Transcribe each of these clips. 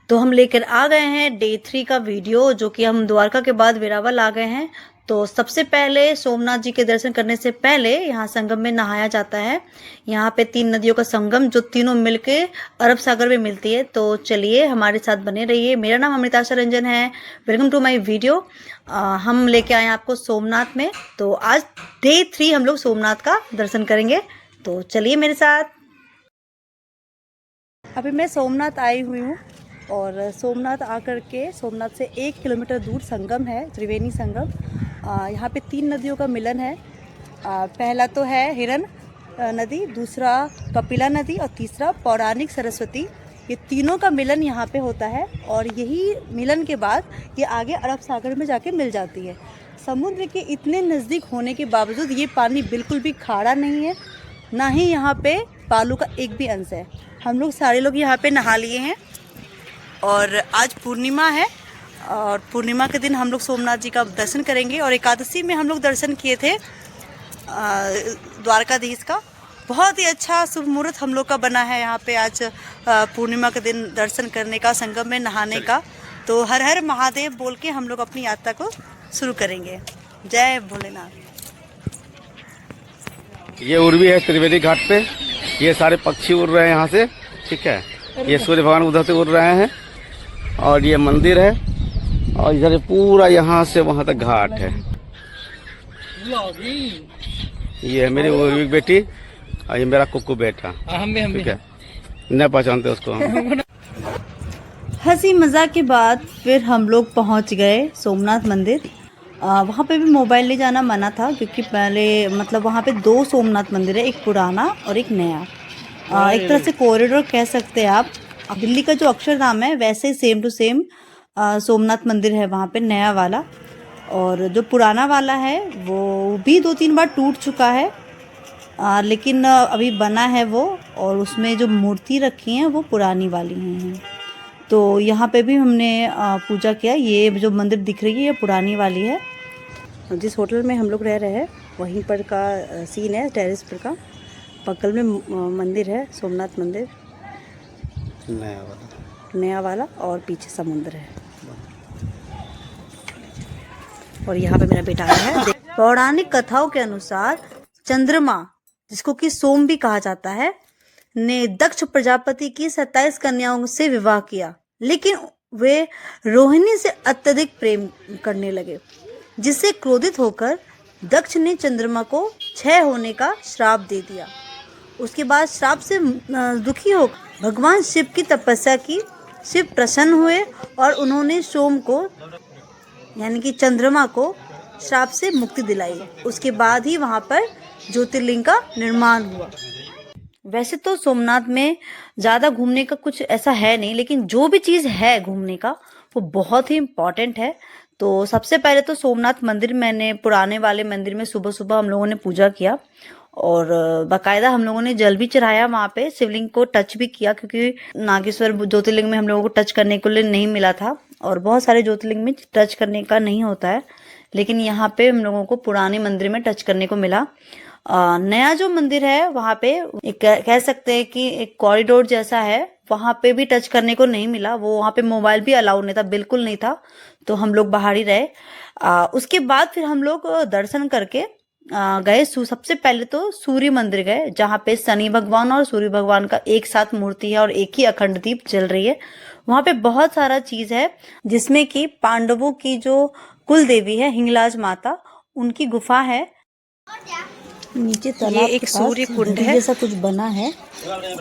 तो हम लेकर आ गए हैं डे 3 का वीडियो, जो कि हम द्वारका के बाद वेरावल आ गए हैं। तो सबसे पहले सोमनाथ जी के दर्शन करने से पहले यहाँ संगम में नहाया जाता है। यहाँ पे 3 नदियों का संगम, जो तीनों मिलके अरब सागर में मिलती है। तो चलिए हमारे साथ बने रहिए। मेरा नाम अमृताशा रंजन है। Welcome to my video. हम लेके आए हैं आपको सोमनाथ में। तो आज डे 3 हम लोग सोमनाथ का दर्शन करेंगे। तो चलिए मेरे साथ। अभी मैं सोमनाथ आई हुई हूँ और सोमनाथ आकर के सोमनाथ से 1 किलोमीटर दूर संगम है, त्रिवेणी संगम। यहाँ पे 3 नदियों का मिलन है। पहला तो है हिरन नदी, दूसरा कपिला नदी और तीसरा पौराणिक सरस्वती। ये तीनों का मिलन यहाँ पे होता है और यही मिलन के बाद ये आगे अरब सागर में जाके मिल जाती है। समुद्र के इतने नज़दीक होने के बावजूद ये पानी बिल्कुल भी खारा नहीं है, ना ही यहाँ पे बालू का एक भी अंश है। हम लोग सारे लोग यहाँ पे नहा लिए हैं और आज पूर्णिमा है और पूर्णिमा के दिन हम लोग सोमनाथ जी का दर्शन करेंगे। और एकादशी में हम लोग दर्शन किए थे द्वारकाधीश का। बहुत ही अच्छा शुभ मुहूर्त हम लोग का बना है यहाँ पे आज पूर्णिमा के दिन दर्शन करने का, संगम में नहाने का। तो हर हर महादेव बोल के हम लोग अपनी यात्रा को शुरू करेंगे। जय भोलेनाथ। ये उर्वी है त्रिवेणी घाट पे। ये सारे पक्षी उड़ रहे हैं यहाँ से, ठीक है। ये सूर्य भगवान उधर से उड़ रहे हैं और ये मंदिर है और इधर पूरा यहाँ से वहाँ तक घाट है। ये है मेरी उर्वी बेटी और ये मेरा कुक्कू बेटा, ठीक है। नहीं पहचानते उसको हम। हंसी मजाक के बाद फिर हम लोग पहुँच गए सोमनाथ मंदिर। वहाँ पे भी मोबाइल ले जाना मना था, क्योंकि पहले मतलब वहाँ पे 2 सोमनाथ मंदिर है, एक पुराना और एक नया। एक तरह से कॉरिडोर कह सकते हैं आप। दिल्ली का जो अक्षरधाम है वैसे ही सेम टू सेम सोमनाथ मंदिर है वहाँ पे, नया वाला। और जो पुराना वाला है वो भी 2-3 बार टूट चुका है, लेकिन अभी बना है वो, और उसमें जो मूर्ति रखी हैं वो पुरानी वाली हैं। तो यहाँ पे भी हमने पूजा किया। ये जो मंदिर दिख रही है ये पुरानी वाली है। जिस होटल में हम लोग रह रहे हैं वहीं पर का सीन है, टेरेस पर का। बगल में मंदिर है, सोमनाथ मंदिर नया वाला, और पीछे समुद्र है। और यहाँ पे मेरा बेटा आया है। पौराणिक कथाओं के अनुसार चंद्रमा, जिसको कि सोम भी कहा जाता है, ने दक्ष प्रजापति की 27 कन्याओं से विवाह किया, लेकिन वे रोहिणी से अत्यधिक प्रेम करने लगे, जिससे क्रोधित होकर दक्ष ने चंद्रमा को क्षय होने का श्राप दे दिया। उसके बाद श्राप से दुखी होकर भगवान शिव की तपस्या की। शिव प्रसन्न हुए और उन्होंने सोम को, यानी कि चंद्रमा को, श्राप से मुक्ति दिलाई। उसके बाद ही वहाँ पर ज्योतिर्लिंग का निर्माण हुआ। वैसे तो सोमनाथ में ज़्यादा घूमने का कुछ ऐसा है नहीं, लेकिन जो भी चीज़ है घूमने का वो बहुत ही इम्पॉर्टेंट है। तो सबसे पहले तो सोमनाथ मंदिर, मैंने पुराने वाले मंदिर में सुबह सुबह हम लोगों ने पूजा किया और बाकायदा हम लोगों ने जल भी चढ़ाया वहाँ पे, शिवलिंग को टच भी किया, क्योंकि नागेश्वर ज्योतिर्लिंग में हम लोगों को टच करने के लिए नहीं मिला था और बहुत सारे ज्योतिर्लिंग में टच करने का नहीं होता है, लेकिन यहाँ पे हम लोगों को पुराने मंदिर में टच करने को मिला। नया जो मंदिर है वहाँ पे एक कह सकते हैं कि एक कॉरिडोर जैसा है, वहाँ पे भी टच करने को नहीं मिला। वो वहाँ पे मोबाइल भी अलाउ नहीं था, बिल्कुल नहीं था, तो हम लोग बाहर ही रहे। उसके बाद फिर हम लोग दर्शन करके गए। सबसे पहले तो सूर्य मंदिर गए, जहाँ पे शनि भगवान और सूर्य भगवान का एक साथ मूर्ति है और एक ही अखंड दीप जल रही है। वहाँ पे बहुत सारा चीज है, जिसमें कि पांडवों की जो कुल देवी है हिंगलाज माता, उनकी गुफा है। नीचे तालाब एक सूर्य कुंड है जैसा कुछ बना है,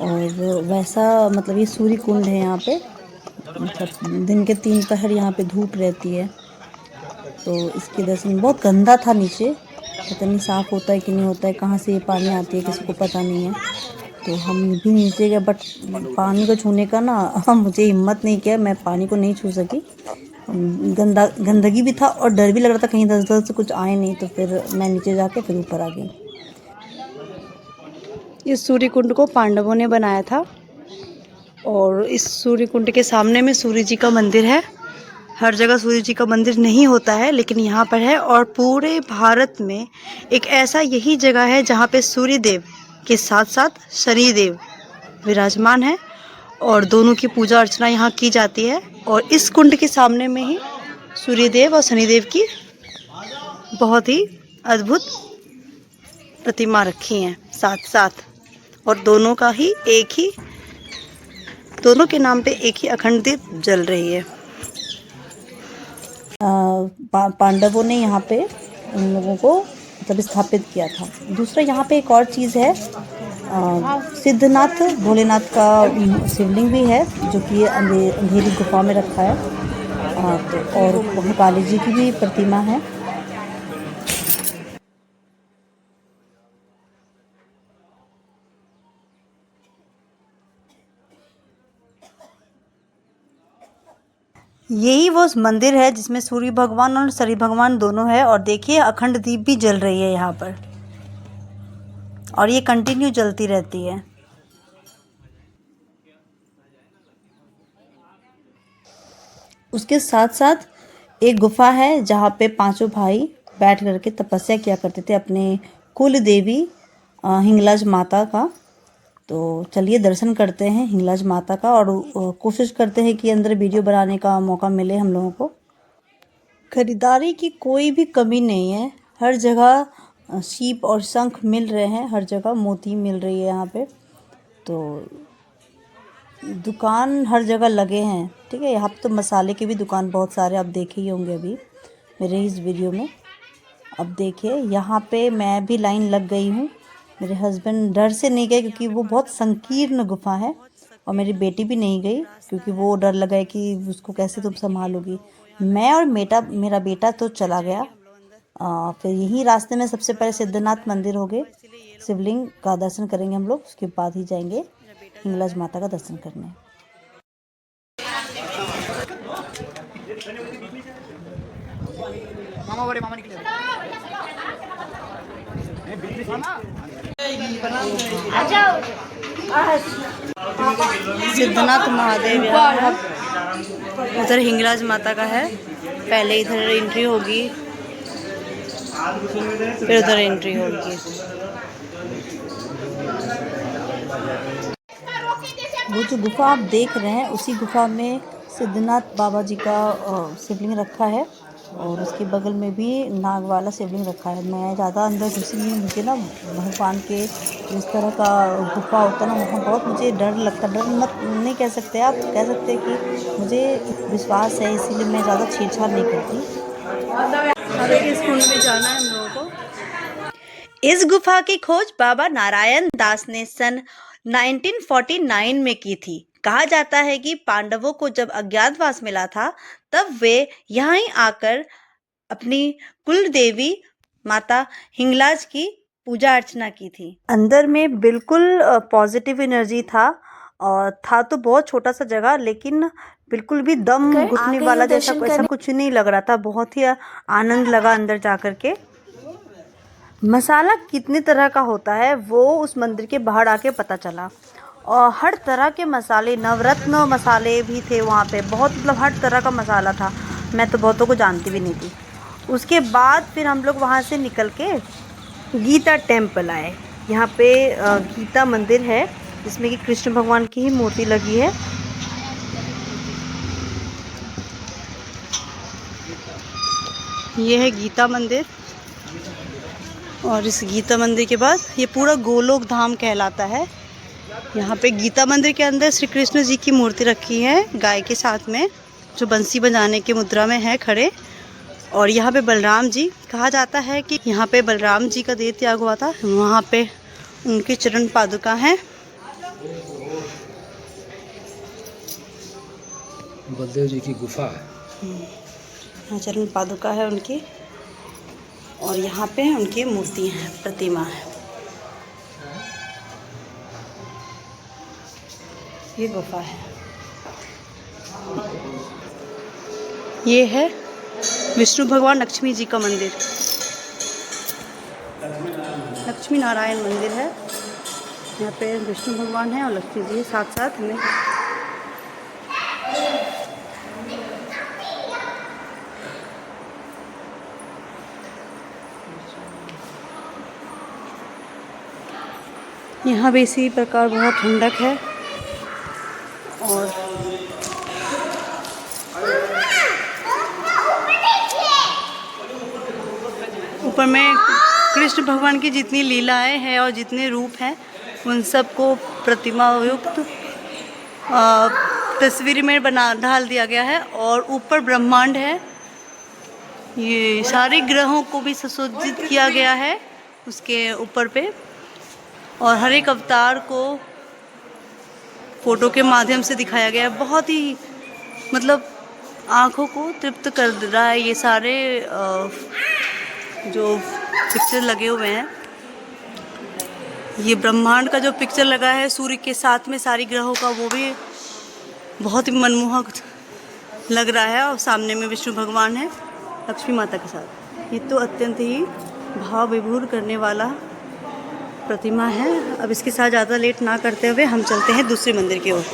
और वैसा मतलब ये सूर्य कुंड है। यहाँ पे मतलब दिन के 3 पहर यहाँ पे धूप रहती है, तो इसके दर्शन। बहुत गंदा था नीचे, पता नहीं साफ होता है कि नहीं होता है, कहाँ से ये पानी आती है किसी को पता नहीं है। तो हम भी नीचे गए, बट पानी को छूने का ना मुझे हिम्मत नहीं किया, मैं पानी को नहीं छू सकी। गंदगी भी था और डर भी लग रहा था कहीं दस से कुछ आए नहीं, तो फिर मैं नीचे जाके फिर ऊपर आ गई। इस सूर्य कुंड को पांडवों ने बनाया था और इस सूर्य कुंड के सामने में सूर्य जी का मंदिर है। हर जगह सूर्य जी का मंदिर नहीं होता है, लेकिन यहाँ पर है। और पूरे भारत में एक ऐसा यही जगह है जहाँ पे सूर्य देव के साथ साथ शनि देव विराजमान है। और दोनों की पूजा अर्चना यहाँ की जाती है। और इस कुंड के सामने में ही सूर्यदेव और शनिदेव की बहुत ही अद्भुत प्रतिमा रखी हैं साथ साथ। और दोनों का ही दोनों के नाम पे एक ही अखंड दीप जल रही है। पांडवों ने यहाँ पे उन लोगों को मतलब स्थापित किया था। दूसरा यहाँ पे एक और चीज़ है, सिद्धनाथ भोलेनाथ का शिवलिंग भी है जो कि अंधेरी गुफा में रखा है। और वहाँ काली जी की भी प्रतिमा है। यही वो मंदिर है जिसमें सूर्य भगवान और शनि भगवान दोनों है। और देखिए अखंड दीप भी जल रही है यहाँ पर, और ये कंटिन्यू जलती रहती है। उसके साथ साथ एक गुफा है जहाँ पे पांचों भाई बैठ करके तपस्या किया करते थे अपने कुल देवी हिंगलाज माता का। तो चलिए दर्शन करते हैं हिंगलाज माता का, और कोशिश करते हैं कि अंदर वीडियो बनाने का मौका मिले हम लोगों को। खरीदारी की कोई भी कमी नहीं है, हर जगह सीप और शंख मिल रहे हैं, हर जगह मोती मिल रही है यहाँ पे। तो दुकान हर जगह लगे हैं, ठीक है। यहाँ पे तो मसाले की भी दुकान बहुत सारे आप देखे ही होंगे अभी मेरे इस वीडियो में। अब देखिए यहाँ पे मैं भी लाइन लग गई हूँ। मेरे हस्बैंड डर से नहीं गए क्योंकि वो बहुत संकीर्ण गुफा है, और मेरी बेटी भी नहीं गई क्योंकि वो डर लगा है कि उसको कैसे तुम संभालोगी। मैं और मेरा बेटा तो चला गया। फिर यही रास्ते में सबसे पहले सिद्धनाथ मंदिर हो गए, शिवलिंग का दर्शन करेंगे हम लोग, उसके बाद ही जाएंगे हिंगलाज माता का दर्शन करने। सिद्धनाथ महादेव यहाँ है, उधर हिंगलाज माता का है। पहले इधर एंट्री होगी, फिर उधर एंट्री होगी। वो जो गुफा आप देख रहे हैं उसी गुफा में सिद्धनाथ बाबा जी का शिवलिंग रखा है, और उसके बगल में भी नाग वाला शिवलिंग रखा है। मैं ज़्यादा अंदर घुसी नहीं, मुझे ना भगवान के इस तरह का गुफा होता है ना, वहाँ बहुत मुझे डर लगता। डर मत नहीं कह सकते, आप कह सकते हैं कि मुझे विश्वास है, इसीलिए मैं ज़्यादा छेड़छाड़ नहीं करती। अरे इस कुंड में जाना है हम लोगों को। इस गुफा की खोज बाबा नारायण दास ने सन 1949 में की थी। कहा जाता है कि पांडवों को जब अज्ञातवास मिला था तब वे यहाँ ही आकर अपनी कुल देवी माता हिंगलाज की पूजा अर्चना की थी। अंदर में बिल्कुल पॉजिटिव एनर्जी था, और था तो बहुत छोटा सा जगह, लेकिन बिल्कुल भी दम घुटने वाला जैसा ऐसा कुछ नहीं लग रहा था। बहुत ही आनंद लगा अंदर जाकर के। मसाला कितने तरह का होता है वो उस मंदिर के बाहर आके पता चला, और हर तरह के मसाले, नवरत्न मसाले भी थे वहाँ पे, बहुत मतलब हर तरह का मसाला था। मैं तो बहुतों को जानती भी नहीं थी। उसके बाद फिर हम लोग वहाँ से निकल के गीता टेम्पल आए। यहाँ पे गीता मंदिर है जिसमें कि कृष्ण भगवान की ही मूर्ति लगी है। ये है गीता मंदिर, और इस गीता मंदिर के बाद ये पूरा गोलोक धाम कहलाता है। यहाँ पे गीता मंदिर के अंदर श्री कृष्ण जी की मूर्ति रखी है गाय के साथ में, जो बंसी बजाने की मुद्रा में है खड़े। और यहाँ पे बलराम जी, कहा जाता है कि यहाँ पे बलराम जी का देह त्याग हुआ था, वहाँ पे उनकी चरण पादुका हैं। बलदेव जी की गुफा है, यहाँ चरण पादुका है उनकी, और यहाँ पे उनकी मूर्ति है, प्रतिमा है। ये गुफा है। ये है विष्णु भगवान लक्ष्मी जी का मंदिर, लक्ष्मी नारायण मंदिर है। यहाँ पे विष्णु भगवान है और लक्ष्मी जी साथ साथ में। यहाँ भी इसी प्रकार बहुत ठंडक है, और ऊपर में कृष्ण भगवान की जितनी लीलाएं हैं और जितने रूप हैं उन सबको प्रतिमा युक्त तस्वीर में बना ढाल दिया गया है। और ऊपर ब्रह्मांड है, ये सारे ग्रहों को भी सुसज्जित किया गया है उसके ऊपर पे। और हर एक अवतार को फोटो के माध्यम से दिखाया गया है। बहुत ही मतलब आँखों को तृप्त कर रहा है ये सारे जो पिक्चर लगे हुए हैं। ये ब्रह्मांड का जो पिक्चर लगा है सूर्य के साथ में सारी ग्रहों का, वो भी बहुत ही मनमोहक लग रहा है। और सामने में विष्णु भगवान है लक्ष्मी माता के साथ। ये तो अत्यंत ही भाव विभोर करने वाला प्रतिमा है। अब इसके साथ ज़्यादा लेट ना करते हुए हम चलते हैं दूसरे मंदिर की ओर।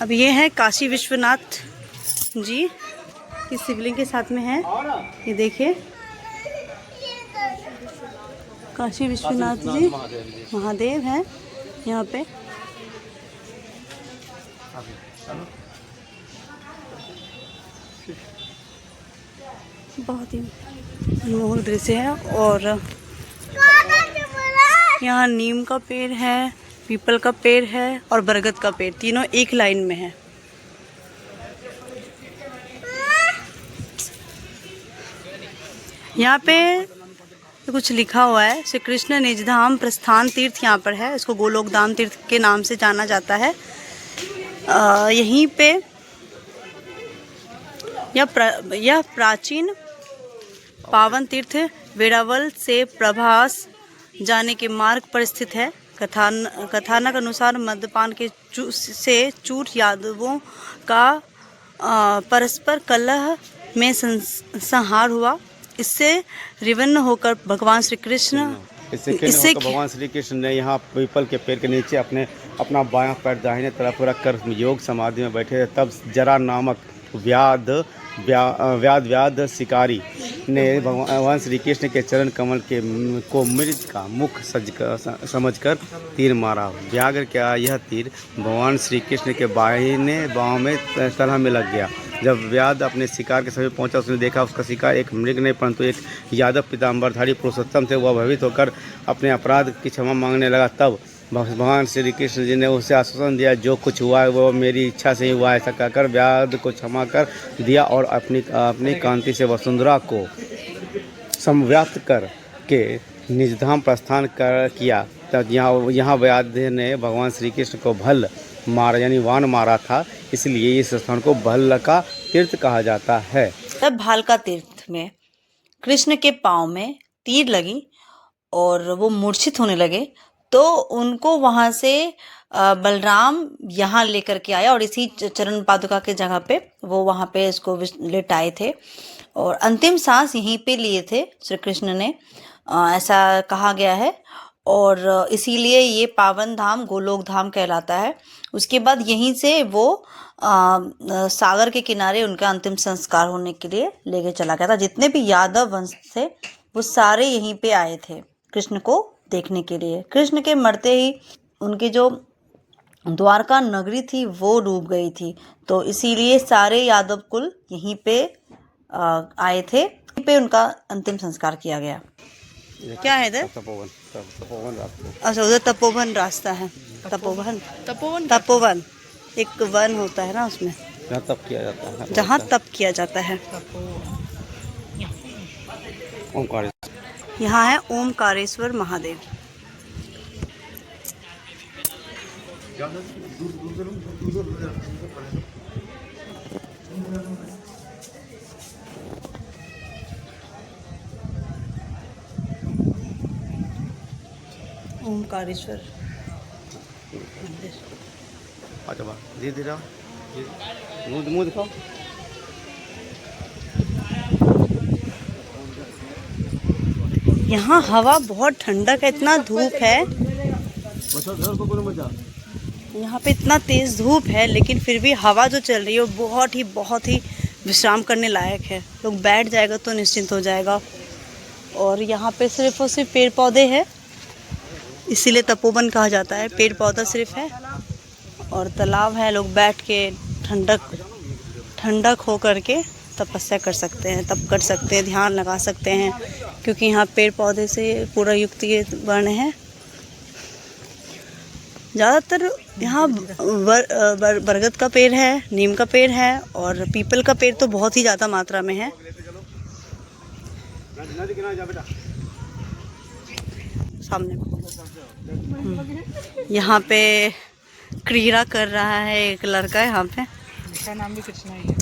अब ये है काशी विश्वनाथ जी, इस शिवलिंग के साथ में है। ये देखिए काशी विश्वनाथ जी महादेव हैं यहाँ पे। बहुत ही मनमोहक दृश्य है। और यहाँ नीम का पेड़ है, पीपल का पेड़ है और बरगद का पेड़, तीनों एक लाइन में है। यहाँ पे कुछ लिखा हुआ है, श्री कृष्ण निज धाम प्रस्थान तीर्थ यहाँ पर है। इसको गोलोक धाम तीर्थ के नाम से जाना जाता है। यहीं पे यह प्राचीन पावन तीर्थ वेरावल से प्रभास जाने के मार्ग पर स्थित है। कथानक अनुसार मद्यपान के से चूर यादवों का परस्पर कलह में संहार हुआ। इससे रिवन्न होकर भगवान श्री कृष्ण भगवान श्री कृष्ण ने यहाँ पीपल के पेड़ के नीचे अपना बायां पैर दाहिने तरफ रखकर योग समाधि में बैठे। तब जरा नामक व्याध शिकारी ने भगवान श्री कृष्ण के चरण कमल को मृग का मुख समझकर तीर मारा। व्याघ्र का यह तीर भगवान श्री कृष्ण के बाहिने बाँव में तलह में लग गया। जब व्याध अपने शिकार के समीप पहुंचा, उसने देखा उसका शिकार एक मृग नहीं परंतु एक यादव पीताम्बरधारी पुरुषोत्तम थे। वह भयभीत होकर अपने अपराध की क्षमा मांगने लगा। तब भगवान श्री कृष्ण जी ने उसे आश्वासन दिया, जो कुछ हुआ है वो मेरी इच्छा से ही हुआ है। ऐसा कहकर व्याध को क्षमा कर दिया और अपनी कांति से वसुंधरा को समव्याप्त कर के निजधाम प्रस्थान किया। तब यहाँ व्याध ने भगवान श्री कृष्ण को भल मारा यानी वान मारा था, इसलिए इस स्थान को भालका तीर्थ कहा जाता है। तब भालका तीर्थ में कृष्ण के पाँव में तीर लगी और वो मूर्छित होने लगे, तो उनको वहां से बलराम यहाँ लेकर के आया और इसी चरण पादुका के जगह पे वो वहां पे इसको लेटाए थे और अंतिम सांस यहीं पे लिए थे श्री कृष्ण ने, ऐसा कहा गया है। और इसीलिए ये पावन धाम गोलोक धाम कहलाता है। उसके बाद यहीं से वो सागर के किनारे उनका अंतिम संस्कार होने के लिए लेके चला गया था। जितने भी यादव वंश थे वो सारे यहीं पे आए थे कृष्ण को देखने के लिए। कृष्ण के मरते ही उनकी जो द्वारका नगरी थी वो डूब गई थी, तो इसीलिए सारे यादव कुल यहीं पे आए थे। यहीं पे उनका अंतिम संस्कार किया गया। क्या है इधर? तपोवन रास्ता। अच्छा, उधर तपोवन रास्ता है। तपोवन एक वन होता है ना, उसमें जहाँ तप किया जाता है। जहाँ तप किया जाता है। यहाँ है ओमकारेश्वर महादेव। ओमकारेश्वर मंदिर। अच्छा, धीरे मुँह दिखाओ। यहाँ हवा बहुत ठंडक है, इतना धूप है यहाँ पे, इतना तेज धूप है, लेकिन फिर भी हवा जो चल रही है वो बहुत ही विश्राम करने लायक है। लोग बैठ जाएगा तो निश्चिंत हो जाएगा। और यहाँ पे सिर्फ और सिर्फ पेड़ पौधे हैं, इसीलिए तपोवन कहा जाता है। पेड़ पौधा सिर्फ है और तालाब है, लोग बैठ के ठंडक हो करके तपस्या कर सकते हैं, तप कर सकते हैं, ध्यान लगा सकते हैं, क्योंकि यहाँ पेड़ पौधे से पूरा युक्त ये वर्ण है। ज़्यादातर यहाँ बरगद का पेड़ है, नीम का पेड़ है और पीपल का पेड़ तो बहुत ही ज़्यादा मात्रा में है। सामने यहाँ पे क्रीड़ा कर रहा है एक लड़का यहाँ पे। इसका नाम भी कृष्णा ही है।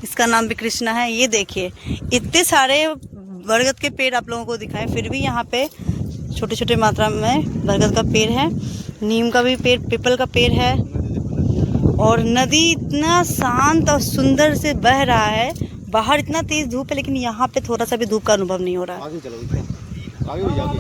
इसका नाम भी कृष्णा है। ये देखिए इतने सारे बरगद के पेड़ आप लोगों को दिखाए, फिर भी यहाँ पे छोटे छोटे मात्रा में बरगद का पेड़ है, नीम का भी पेड़, पीपल का पेड़ है। और नदी इतना शांत और सुंदर से बह रहा है। बाहर इतना तेज धूप है लेकिन यहाँ पे थोड़ा सा भी धूप का अनुभव नहीं हो रहा है। आगे चलो, आगे हो जाओ।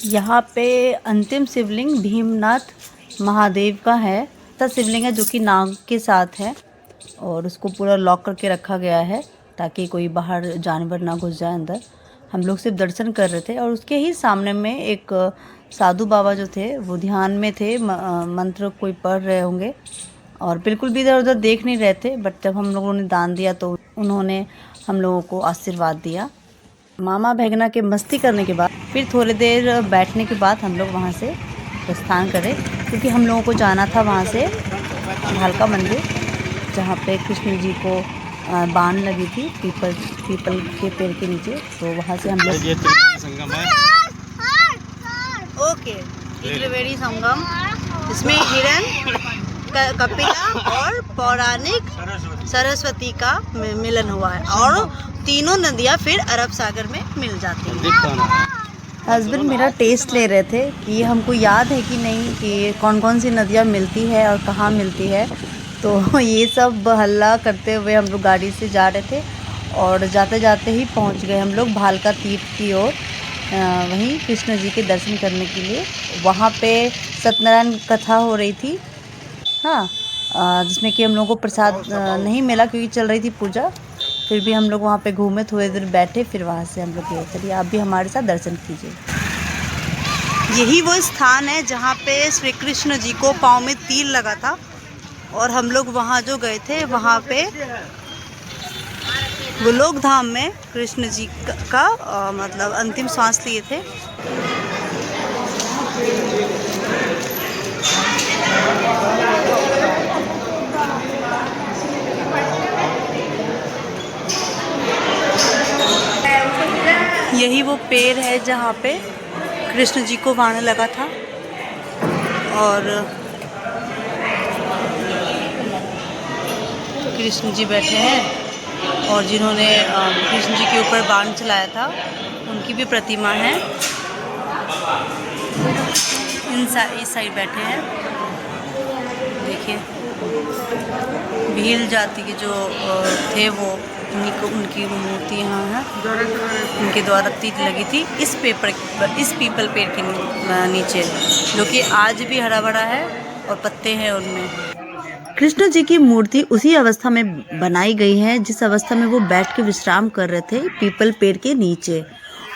यहाँ पे अंतिम शिवलिंग भीमनाथ महादेव का है। तो शिवलिंग है जो कि नाग के साथ है और उसको पूरा लॉक करके रखा गया है ताकि कोई बाहर जानवर ना घुस जाए अंदर। हम लोग सिर्फ दर्शन कर रहे थे और उसके ही सामने में एक साधु बाबा जो थे वो ध्यान में थे, मंत्र कोई पढ़ रहे होंगे और बिल्कुल भी इधर उधर देख नहीं रहे थे। बट जब हम लोगों ने दान दिया तो उन्होंने हम लोगों को आशीर्वाद दिया। मामा भैगना के मस्ती करने के बाद फिर थोड़ी देर बैठने के बाद हम लोग वहाँ से प्रस्थान करें, क्योंकि हम लोगों को जाना था वहाँ से भालका मंदिर, जहाँ पे कृष्ण जी को बाण लगी थी पीपल के पेड़ के नीचे। तो वहाँ से हम लोग संगम है। ओके, त्रिवेणी संगम, इसमें हिरण, कपिला और पौराणिक सरस्वती का मिलन हुआ है और तीनों नदियाँ फिर अरब सागर में मिल जाती हैं। हस्बैंड मेरा टेस्ट ले रहे थे कि हमको याद है कि नहीं कि कौन कौन सी नदियाँ मिलती है और कहाँ मिलती है। तो ये सब हल्ला करते हुए हम लोग गाड़ी से जा रहे थे और जाते जाते ही पहुंच गए हम लोग भालका तीर्थ की ओर, वहीं कृष्ण जी के दर्शन करने के लिए। वहाँ पे सत्यनारायण कथा हो रही थी, हाँ, जिसमें कि हम लोगों को प्रसाद नहीं मिला क्योंकि चल रही थी पूजा। फिर भी हम लोग वहाँ पे घूमे, थोड़ी देर बैठे, फिर वहाँ से हम लोग गए। चलिए आप भी हमारे साथ दर्शन कीजिए। यही वो स्थान है जहाँ पे श्री कृष्ण जी को पाँव में तीर लगा था और हम लोग वहाँ जो गए थे वहाँ पे गोलोक धाम में कृष्ण जी का मतलब अंतिम सांस लिए थे। यही वो पेड़ है जहाँ पे कृष्ण जी को बाण लगा था और कृष्ण जी बैठे हैं और जिन्होंने कृष्ण जी के ऊपर बाण चलाया था उनकी भी प्रतिमा है। इस साइड बैठे हैं, देखिए भील जाति के जो थे वो उनकी मूर्ति यहाँ है, उनके द्वारा तीर लगी थी इस पीपल पेड़ के नीचे, जो कि आज भी हरा भरा है और पत्ते हैं उनमें। कृष्ण जी की मूर्ति उसी अवस्था में बनाई गई है जिस अवस्था में वो बैठ के विश्राम कर रहे थे पीपल पेड़ के नीचे,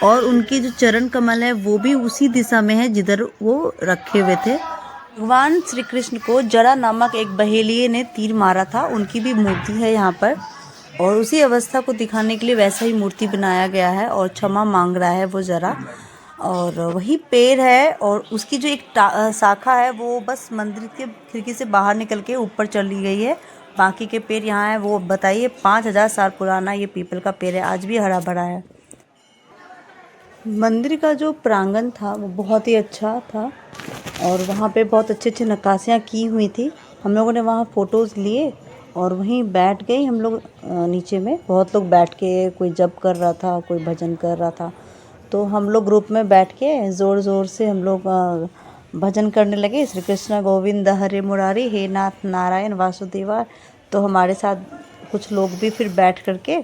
और उनकी जो चरण कमल है वो भी उसी दिशा में है जिधर वो रखे हुए थे। भगवान श्री कृष्ण को जरा नामक एक बहेलिये ने तीर मारा था, उनकी भी मूर्ति है यहाँ पर और उसी अवस्था को दिखाने के लिए वैसा ही मूर्ति बनाया गया है और क्षमा मांग रहा है वो जरा। और वही पेड़ है और उसकी जो एक शाखा है वो बस मंदिर के खिड़की से बाहर निकल के ऊपर चली गई है। बाकी के पेड़ यहाँ है। वो बताइए 5000 साल पुराना ये पीपल का पेड़ है, आज भी हरा भरा है। मंदिर का जो प्रांगण था वो बहुत ही अच्छा था और वहाँ पे बहुत अच्छी अच्छी नक्काशियाँ की हुई थी। हम लोगों ने वहाँ फ़ोटोज़ लिए और वहीं बैठ गए हम लोग। नीचे में बहुत लोग बैठ के कोई जप कर रहा था, कोई भजन कर रहा था, तो हम लोग ग्रुप में बैठ के ज़ोर ज़ोर से हम लोग भजन करने लगे। श्री कृष्ण गोविंद हरे मुरारी, हे नाथ नारायण वासुदेवा। तो हमारे साथ कुछ लोग भी फिर बैठ करके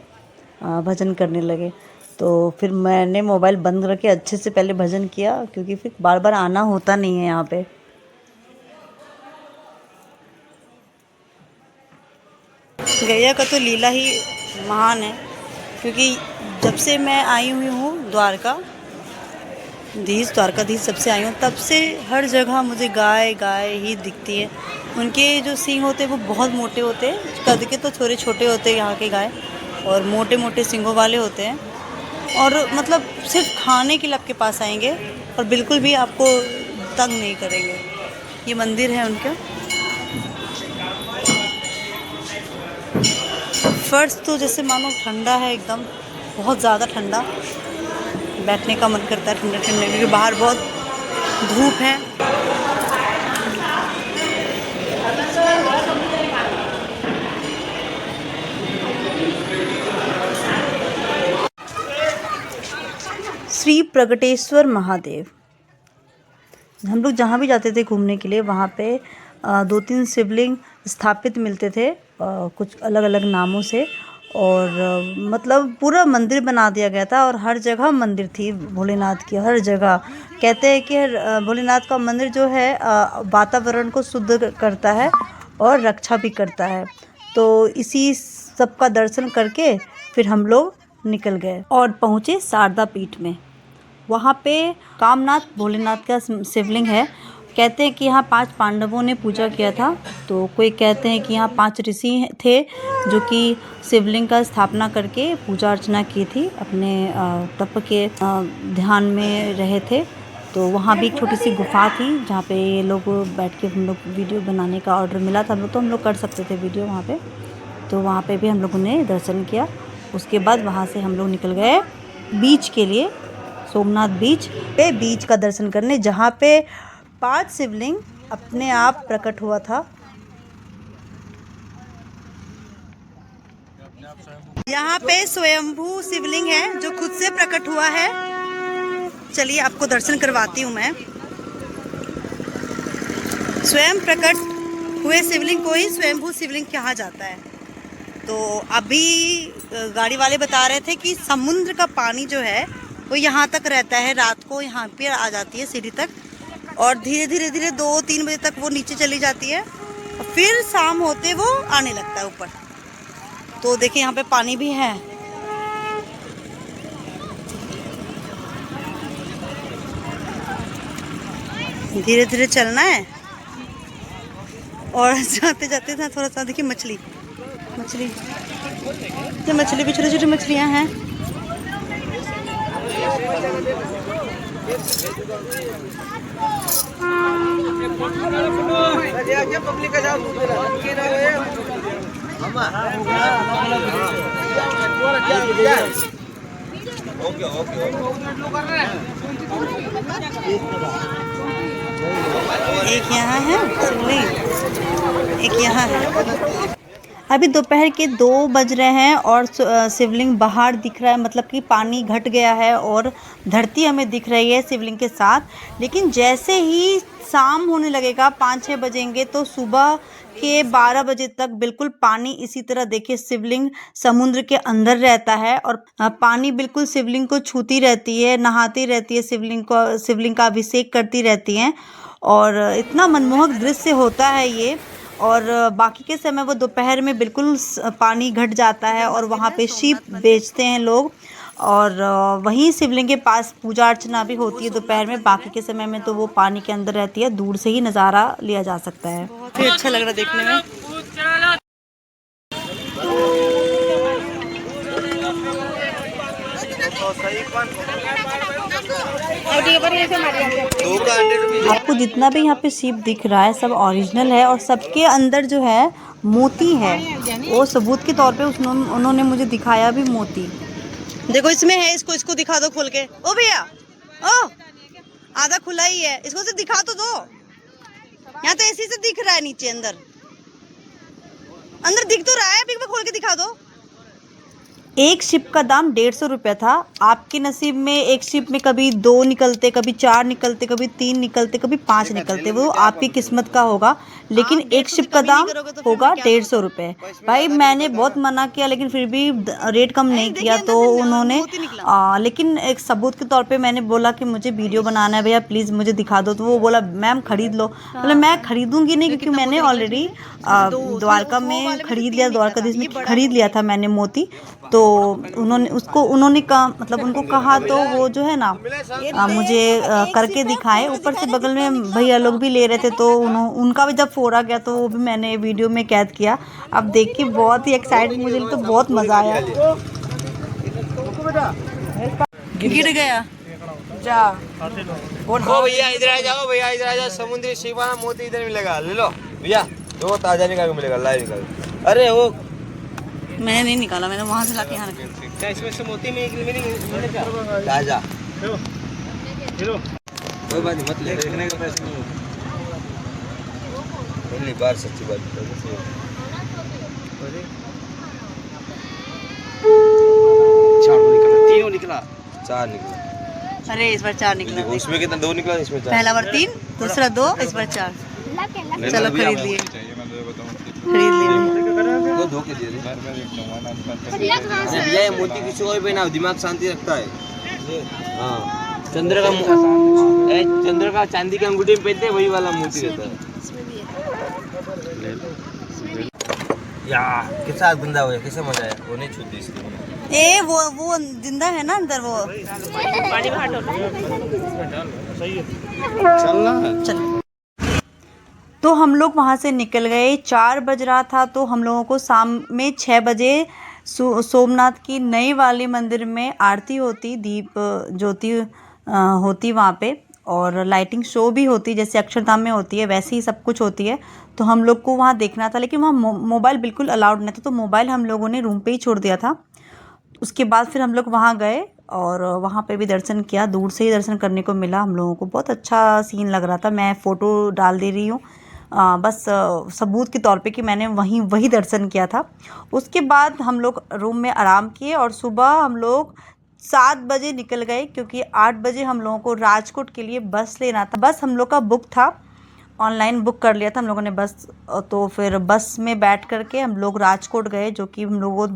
भजन करने लगे। तो फिर मैंने मोबाइल बंद करके अच्छे से पहले भजन किया, क्योंकि फिर बार बार आना होता नहीं है यहाँ पे। गैया का तो लीला ही महान है, क्योंकि जब से मैं आई हुई हूँ द्वारकाधीश जब से आई हूँ, तब से हर जगह मुझे गाय ही दिखती है। उनके जो सींग होते हैं वो बहुत मोटे होते हैं, कद के तो थोड़े छोटे होते हैं यहाँ के गाय, और मोटे मोटे सींगों वाले होते हैं। और मतलब सिर्फ खाने के लिए आपके पास आएंगे और बिल्कुल भी आपको तंग नहीं करेंगे। ये मंदिर है उनका। फर्श तो जैसे मानो ठंडा है एकदम, बहुत ज़्यादा ठंडा, बैठने का मन करता है ठंडे ठंडे, क्योंकि बाहर बहुत धूप है। श्री प्रगटेश्वर महादेव, हम लोग जहाँ भी जाते थे घूमने के लिए, वहाँ पे 2-3 शिवलिंग स्थापित मिलते थे, कुछ अलग अलग नामों से, और मतलब पूरा मंदिर बना दिया गया था, और हर जगह मंदिर थी भोलेनाथ की, हर जगह। कहते हैं कि भोलेनाथ का मंदिर जो है वातावरण को शुद्ध करता है और रक्षा भी करता है। तो इसी सब का दर्शन करके फिर हम लोग निकल गए और पहुँचे शारदा पीठ में। वहाँ पे कामनाथ भोलेनाथ का शिवलिंग है। कहते हैं कि यहाँ 5 पांडवों ने पूजा किया था। तो कोई कहते हैं कि यहाँ 5 ऋषि थे जो कि शिवलिंग का स्थापना करके पूजा अर्चना की थी, अपने तप के ध्यान में रहे थे। तो वहाँ भी एक छोटी सी गुफा थी जहाँ पे ये लोग बैठ के, हम लोग वीडियो बनाने का ऑर्डर मिला था, हम लोग कर सकते थे वीडियो वहाँ पे। तो वहाँ पे भी हम लोगों ने दर्शन किया। उसके बाद वहाँ से हम लोग निकल गए बीच के लिए, सोमनाथ बीच का दर्शन करने, जहाँ पे 5 शिवलिंग अपने आप प्रकट हुआ था। यहाँ पे स्वयंभू शिवलिंग है जो खुद से प्रकट हुआ है। चलिए आपको दर्शन करवाती हूँ मैं। स्वयं प्रकट हुए शिवलिंग को ही स्वयंभू शिवलिंग कहा जाता है। तो अभी गाड़ी वाले बता रहे थे कि समुद्र का पानी जो है वो यहाँ तक रहता है, रात को यहाँ पे आ जाती है सीढ़ी तक, और धीरे धीरे 2-3 बजे तक वो नीचे चली जाती है, और फिर शाम होते वो आने लगता है ऊपर। तो देखिए यहाँ पे पानी भी है। धीरे धीरे चलना है, और जाते जाते ना थोड़ा सा देखिए मछली भी, छोटी छोटी मछलियाँ हैं। एक यहाँ है शिवलिंग, एक यहाँ है। अभी दोपहर के 2 बज रहे हैं और शिवलिंग बाहर दिख रहा है, मतलब कि पानी घट गया है और धरती हमें दिख रही है शिवलिंग के साथ। लेकिन जैसे ही शाम होने लगेगा, 5-6 बजेंगे, तो सुबह के 12 बजे तक बिल्कुल पानी इसी तरह, देखिए शिवलिंग समुद्र के अंदर रहता है और पानी बिल्कुल शिवलिंग को छूती रहती है, नहाती रहती है, शिवलिंग का अभिषेक करती रहती हैं, और इतना मनमोहक दृश्य होता है ये। और बाकी के समय वो दोपहर में बिल्कुल पानी घट जाता है और वहाँ पे शीप बेचते हैं लोग, और वहीं शिवलिंग के पास पूजा अर्चना भी होती है दोपहर में। बाकी के समय में तो वो पानी के अंदर रहती है, दूर से ही नज़ारा लिया जा सकता है। बहुत ही अच्छा लग रहा है देखने में। आपको जितना भी यहाँ पे शिप दिख रहा है सब ओरिजिनल है, और सबके अंदर जो है मोती है, वो सबूत के तौर पे उन्होंने मुझे दिखाया भी मोती। देखो इसमें है, इसको दिखा दो खोल के। ओ भैया, ओ आधा खुला ही है, इसको से दिखा तो दो। यहाँ तो ऐसे से दिख रहा है, नीचे अंदर दिख तो रहा है, अभी खोल के दिखा दो। एक शिप का दाम 150 रुपये था। आपके नसीब में एक शिप में कभी 2 निकलते, कभी 4 निकलते, कभी 3 निकलते, कभी 5 निकलते, वो आपकी किस्मत का होगा। लेकिन एक शिप का दाम होगा 150 रुपये। भाई मैंने बहुत मना किया लेकिन फिर भी रेट कम नहीं किया, तो उन्होंने लेकिन एक सबूत के तौर पे मैंने बोला कि मुझे वीडियो बनाना है भैया, प्लीज़ मुझे दिखा दो। तो वो बोला मैम खरीद लो। बोले मैं खरीदूंगी नहीं, क्योंकि मैंने ऑलरेडी द्वारका में खरीद लिया, द्वारकाधीश में खरीद लिया था मैंने मोती। तो उन्होंने कहा, मतलब उनको कहा तो वो जो है ना मुझे करके दिखाए। ऊपर से बगल में भैया लोग भी ले रहे थे, तो उनका भी जब फोड़ा गया तो वो भी मैंने वीडियो में कैद किया। अब देख के बहुत ही एक्साइटेड, मुझे तो बहुत मज़ा आया। गिर गया जा। ओ भैया इधर आ जाओ, भैया इधर आ जाओ, समुद्री शिवाना मोती इधर मिलेगा, ले लो भैया, दो ताजा निकाल के मिलेगा, लाइव निकाल। अरे वो मैंने नहीं निकाला, मैंने वहाँ से लाके यहाँ रखा। क्या इसमें से मोती मिलेगा ताजा? कोई बात नहीं, मत ले, देखने का पैसा नहीं। पहली बार सच्ची बात तीनों निकला, 4 निकला। अरे इस बार 4 निकला। उसमें कितना? 2 निकला, इसमें 4। पहला बार 3, दूसरा 2, इस बार 4। चलो खरीद लिए, खरीद लिए। दो धोखे दे दे भैया, ये मोती किसी और पहनाओ, दिमाग शांति रखता है। हाँ, चंद्र का चांदी की अंगूठी में पहनते वही वाला मोती रहता है। यार कितना गंदा हो गया, कैसे मजा आया, वो नहीं छूती इसलिए। ए वो जिंदा है ना अंदर, वो पानी बाहर चल। तो हम लोग वहाँ से निकल गए, 4 बज रहा था। तो हम लोगों को शाम में 6 बजे सोमनाथ की नई वाली मंदिर में आरती होती, दीप ज्योति होती वहाँ पे, और लाइटिंग शो भी होती, जैसे अक्षरधाम में होती है वैसे ही सब कुछ होती है। तो हम लोग को वहाँ देखना था, लेकिन वहाँ मोबाइल बिल्कुल अलाउड नहीं था, तो मोबाइल हम लोगों ने रूम पे ही छोड़ दिया था। उसके बाद फिर हम लोग वहाँ गए और वहाँ पे भी दर्शन किया, दूर से ही दर्शन करने को मिला हम लोगों को। बहुत अच्छा सीन लग रहा था, मैं फ़ोटो डाल दे रही हूँ बस सबूत के तौर पे कि मैंने वही दर्शन किया था। उसके बाद हम लोग रूम में आराम किए और सुबह हम लोग 7 बजे निकल गए, क्योंकि 8 बजे हम लोगों को राजकोट के लिए बस लेना था। बस हम लोग का बुक था, ऑनलाइन बुक कर लिया था हम लोगों ने बस। तो फिर बस में बैठ करके हम लोग राजकोट गए, जो कि हम लोगों को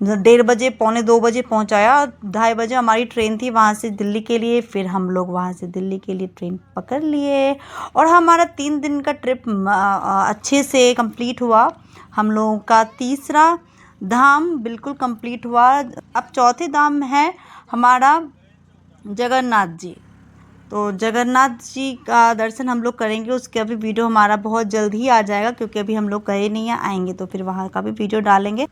1:30 बजे, 1:45 बजे पहुंचाया। 2:30 बजे हमारी ट्रेन थी वहाँ से दिल्ली के लिए। फिर हम लोग वहाँ से दिल्ली के लिए ट्रेन पकड़ लिए और हमारा 3 दिन का ट्रिप अच्छे से कंप्लीट हुआ। हम लोगों का तीसरा धाम बिल्कुल कंप्लीट हुआ। अब चौथे धाम है हमारा जगन्नाथ जी। तो जगन्नाथ जी का दर्शन हम लोग करेंगे, उसके अभी वीडियो हमारा बहुत जल्द ही आ जाएगा, क्योंकि अभी हम लोग गए नहीं हैं, आएंगे तो फिर वहाँ का भी वीडियो डालेंगे।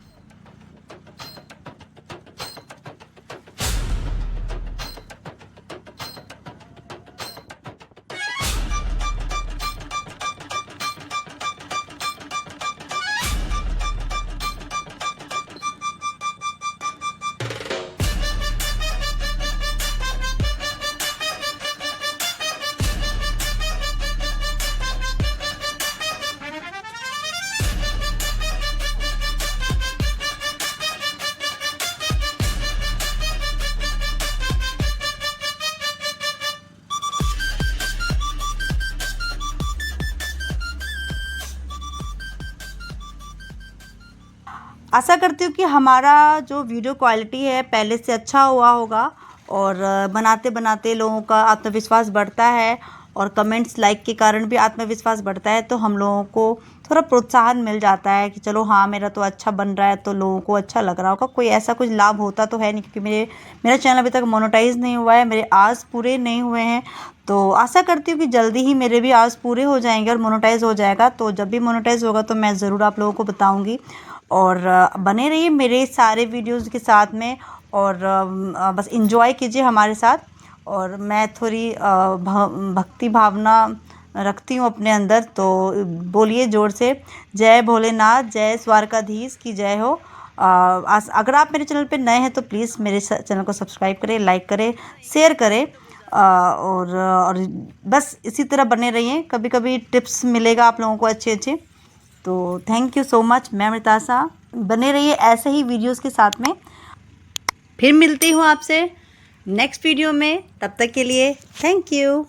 आशा करती हूँ कि हमारा जो वीडियो क्वालिटी है पहले से अच्छा हुआ होगा, और बनाते बनाते लोगों का आत्मविश्वास बढ़ता है और कमेंट्स लाइक के कारण भी आत्मविश्वास बढ़ता है। तो हम लोगों को थोड़ा प्रोत्साहन मिल जाता है कि चलो हाँ मेरा तो अच्छा बन रहा है, तो लोगों को अच्छा लग रहा होगा। कोई ऐसा कुछ लाभ होता तो है नहीं, क्योंकि मेरा चैनल अभी तक मोनेटाइज नहीं हुआ है, मेरे आस पूरे नहीं हुए हैं। तो आशा करती हूँ कि जल्दी ही मेरे भी आस पूरे हो जाएंगे और मोनेटाइज हो जाएगा। तो जब भी मोनेटाइज होगा तो मैं ज़रूर आप लोगों को बताऊँगी, और बने रहिए मेरे सारे वीडियोज़ के साथ में, और बस एंजॉय कीजिए हमारे साथ। और मैं थोड़ी भक्ति भावना रखती हूँ अपने अंदर, तो बोलिए ज़ोर से, जय भोलेनाथ, जय द्वारकाधीश की जय हो। अगर आप मेरे चैनल पे नए हैं तो प्लीज़ मेरे चैनल को सब्सक्राइब करें, लाइक करें, शेयर करें, और बस इसी तरह बने रहिए। कभी कभी टिप्स मिलेगा आप लोगों को अच्छे। तो थैंक यू सो मच। मैं अमृताशा, बने रहिए ऐसे ही वीडियोस के साथ में। फिर मिलती हूँ आपसे नेक्स्ट वीडियो में, तब तक के लिए थैंक यू।